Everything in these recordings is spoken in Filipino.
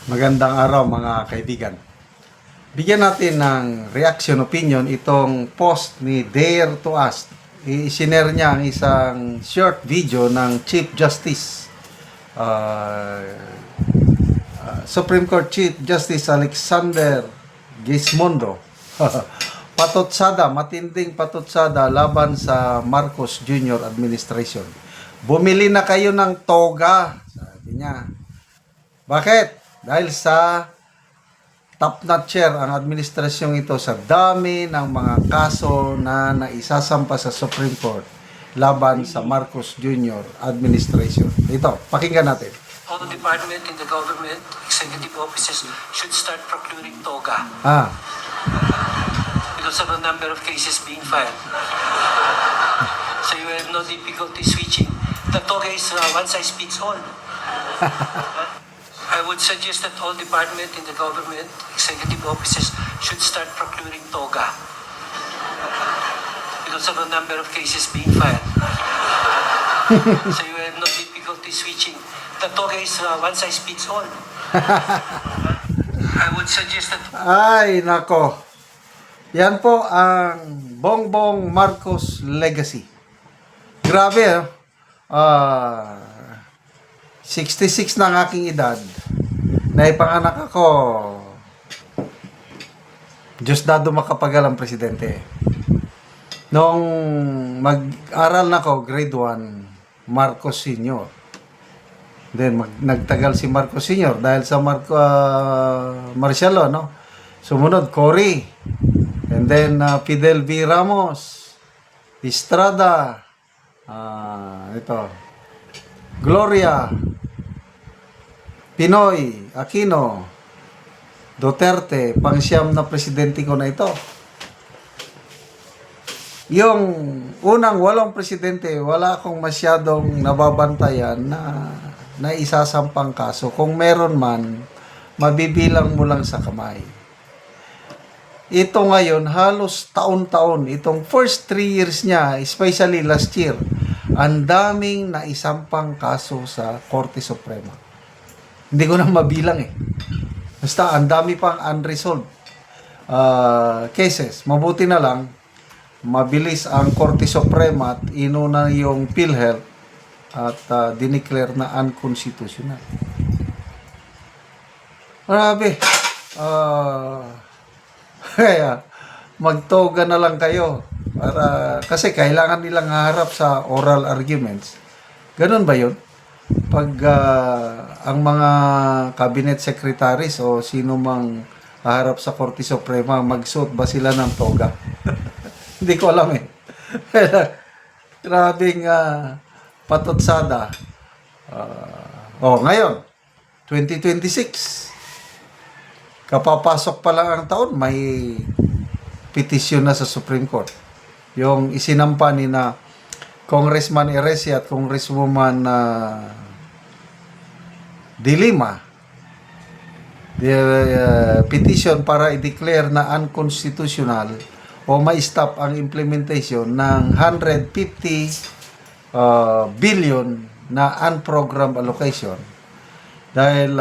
Magandang araw mga kaibigan. Bigyan natin ng reaction opinion itong post ni Dare to Us. I-share niya ang isang short video ng Chief Justice Supreme Court Chief Justice Alexander Gismondo. Patutsada, matinding patutsada laban sa Marcos Jr. administration. Bumili na kayo ng toga, sabi niya. Bakit? Dahil sa top-notcher ang administrasyong ito sa dami ng mga kaso na naisasampa sa Supreme Court laban sa Marcos Jr. administration. Ito, pakinggan natin. All the department in the government, executive offices should start procuring toga because of the number of cases being filed. So you have no difficulty switching. The toga is one size fits all. I would suggest that all department in the government, executive offices should start procuring toga because of the number of cases being filed. So you have no difficulty switching. The toga is one size fits all. I would suggest that... Ay, nako. Yan po ang Bongbong Marcos legacy. Grabe, 66 na ang aking edad. Naipanganak ako. Diyos dado makapagal ang presidente. Nung mag-aral na ako, grade 1, Marcos Sr. Then, nagtagal si Marcos Sr. dahil sa Marcialo, no? Sumunod, Cory. And then, Fidel V. Ramos. Estrada. Gloria. Pinoy, Aquino, Duterte, pangsyam na presidente ko na ito. Yung unang 8 presidente, wala akong masyadong nababantayan na isasampang kaso. Kung meron man, mabibilang mo lang sa kamay. Ito ngayon, halos taon-taon, itong first 3 years niya, especially last year, ang daming naisampang kaso sa Korte Suprema. Hindi ko na mabilang eh. Basta, ang dami pang unresolved cases. Mabuti na lang, mabilis ang Korte Suprema at inuna yung PhilHealth at dineclare na unconstitutional. Grabe. Kaya, magtoga na lang kayo. Kasi kailangan nilang haharap sa oral arguments. Ganun ba yun? Pag ang mga cabinet secretaries o sino mang haharap sa Korte Suprema, magsuot ba sila ng toga? Hindi ko alam eh. Grabing patutsada. Ngayon, 2026. Kapapasok pa lang ang taon, may petisyon na sa Supreme Court. Yung isinampa ni na Congressman Eresi at Congresswoman De Lima, petition para i-declare na unconstitutional o ma-stop ang implementation ng 150 billion na unprogrammed allocation dahil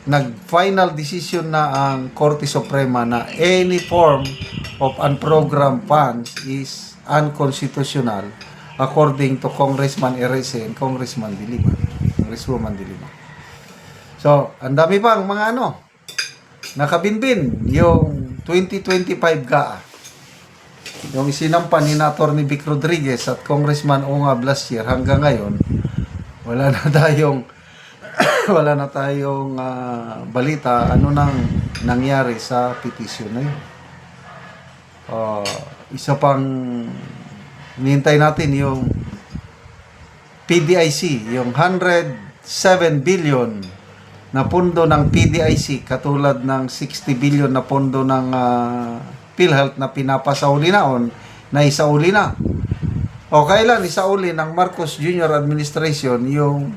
nag-final decision na ang Korte Suprema na any form of unprogrammed funds is unconstitutional according to Congressman Erese and Congresswoman De Lima. So, ang dami pang mga nakabinbin yung 2025 GAA. Yung isinampa ni Atty. Vic Rodriguez at Congressman Onga last year hanggang ngayon, wala na tayong balita ano nang nangyari sa petition na yun. Isa pang nihintay natin yung PDIC, yung 107 billion na pondo ng PDIC katulad ng 60 billion na pondo ng PhilHealth na pinapasauli naon na isauli na. O kailan isauli ng Marcos Jr. administration yung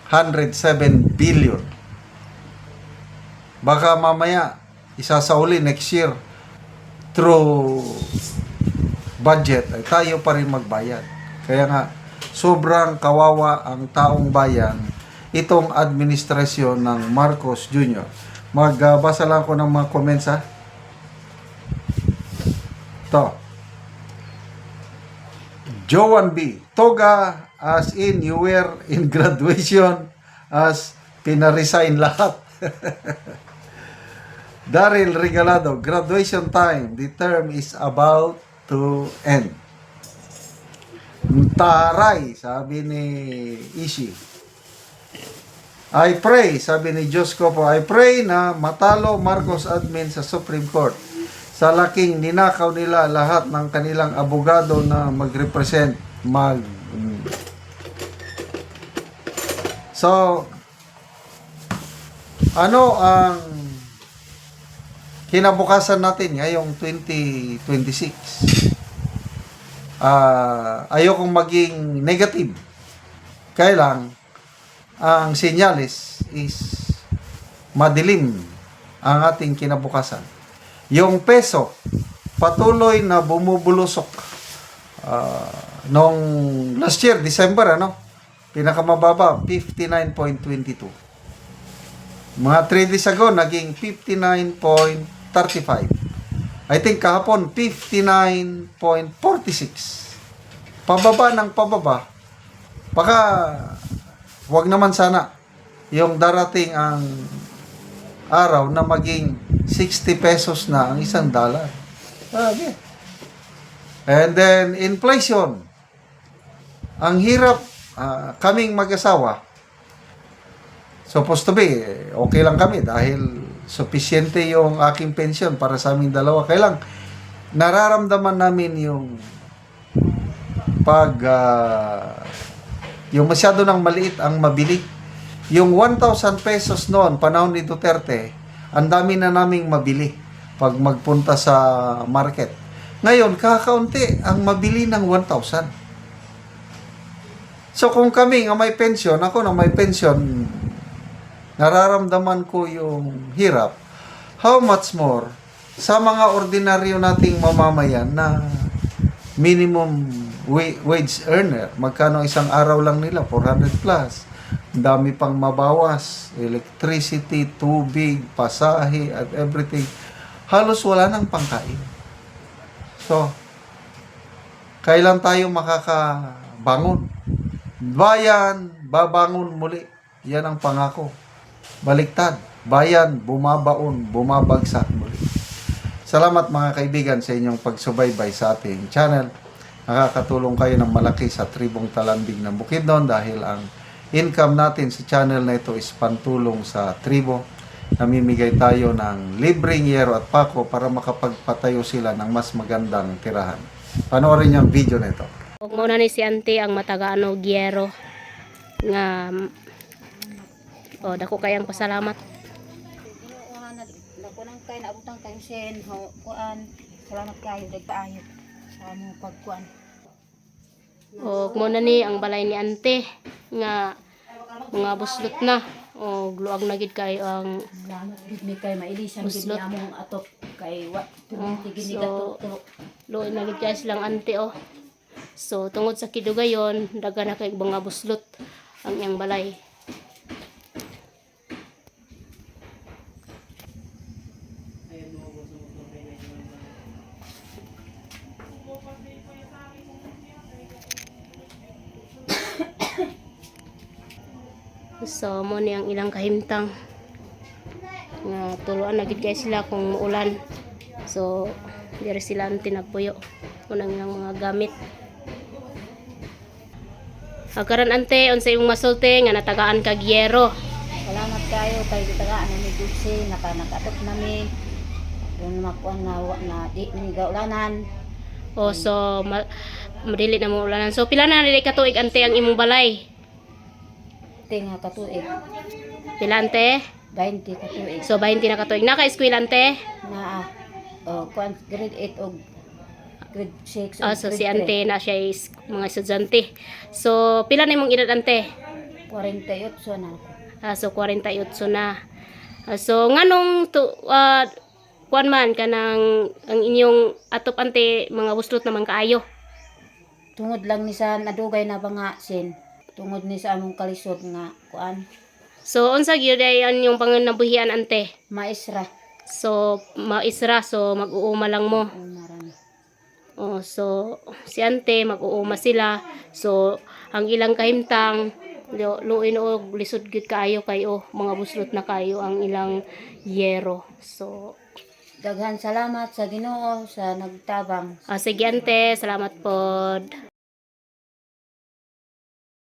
107 billion. Baka mamaya isasauli next year through budget ay tayo pa rin magbayad. Kaya nga sobrang kawawa ang taong bayan. itong administrasyon ng Marcos Jr. Magbasa lang ko ng mga comments ha. Ito. Joan B. Toga as in you were in graduation as pinaresign lahat. Daryl Regalado, graduation time. The term is about to end. Taray, sabi ni Ishi. I pray, sabi ni Diyos ko po, I pray na matalo Marcos admin sa Supreme Court. Sa laking ninakaw nila lahat ng kanilang abogado na mag-represent, So, ano ang kinabukasan natin ngayong 2026? Ayokong maging negative. Kailang ang senyales is madilim ang ating kinabukasan. Yung peso patuloy na bumubulusok. Nung last year, December, pinakamababa, 59.22. Mga 3 days ago, naging 59.35. I think kahapon, 59.46. Pababa ng pababa. Baka, wag naman sana yung darating ang araw na maging 60 pesos na ang $1. Okay. And then, inflation. Ang hirap, kaming mag-asawa, supposed to be, okay lang kami dahil sufficiente yung aking pension para sa aming dalawa. Kailang nararamdaman namin yung yung masyado ng maliit ang mabili. Yung 1,000 pesos noon, panahon ni Duterte, ang dami na naming mabili pag magpunta sa market. Ngayon, kakaunti ang mabili ng 1,000. So kung kami nga may pension, ako na may pension, nararamdaman ko yung hirap. How much more sa mga ordinaryo nating mamamayan na minimum wage earner? Magkano isang araw lang nila? 400 plus. Ang dami pang mabawas. Electricity, tubig, pasahe, at everything. Halos wala nang pangkain. So, kailan tayo makakabangon? Bayan, babangon muli. Yan ang pangako. Baliktad. Bayan, bumabaon, bumabagsak muli. Salamat mga kaibigan sa inyong pagsubaybay sa ating channel. Nakakatulong kayo ng malaki sa tribong Talandig ng Bukidnon dahil ang income natin sa channel na ito is pantulong sa tribo. Namimigay tayo ng libreng yero at pako para makapagpatayo sila ng mas magandang tirahan. Panoorin niyo ang video na ito. Huwag muna ni si Auntie ang matagaano gyero nga dako kayang pasalamat. Dako nang kay naabutang kay sen kuan. Salamat kayo dagpaayo sa among pagkuan. Huwag muna ni ang balay ni Auntie nga mga buslot na. Gluag na gid kayo ang Salamat gid mi kay mailisan gid Buslot. ni among atop kay wa tigini so, ka luoy na gid kayo silang Auntie So tungod sa kidugayon, daga na kay mga buslot ang iyang balay. So mo ni ang ilang kahimtang nga tuluan na gid kay sila kung muulan. So diri sila Auntie nagpuyo unang ilang mga gamit. Karon Auntie, unsa imong masulti nga natagaan kag yero? Salamat kayo kay gitagaan ni Dulce nakatop nami. Yung makuan na di ni gaulanan. So madili na mo ulanan. So pila na dili ka tuig Auntie ang imong balay? Tinga katuig. Pila Auntie? 20 katuig. So 20 na ka tuig. Naka-eskwel Auntie? Na kuan grade 8 og grade 6. So si Auntie na siya is mga estudyante. So pila na imong edad Auntie? 48 na. So 48 na. So nganong kuan man kanang ang inyong atop Auntie mga buslot naman kaayo. Tungod lang ni sa nadugay na mga sin. tungod ni sa among kalisod nga kuan So unsa gyud ay yung panganabuhian ante? maestra. So maisra so mag-uuma lang mo. Umaran. Oh, so si ante mag-uuma sila. So ang ilang kahimtang luin og lisod gyud kaayo kayo mga buslot na kayo ang ilang yero. So Daghan salamat sa Ginoo sa nagtabang. sige ante, salamat pod.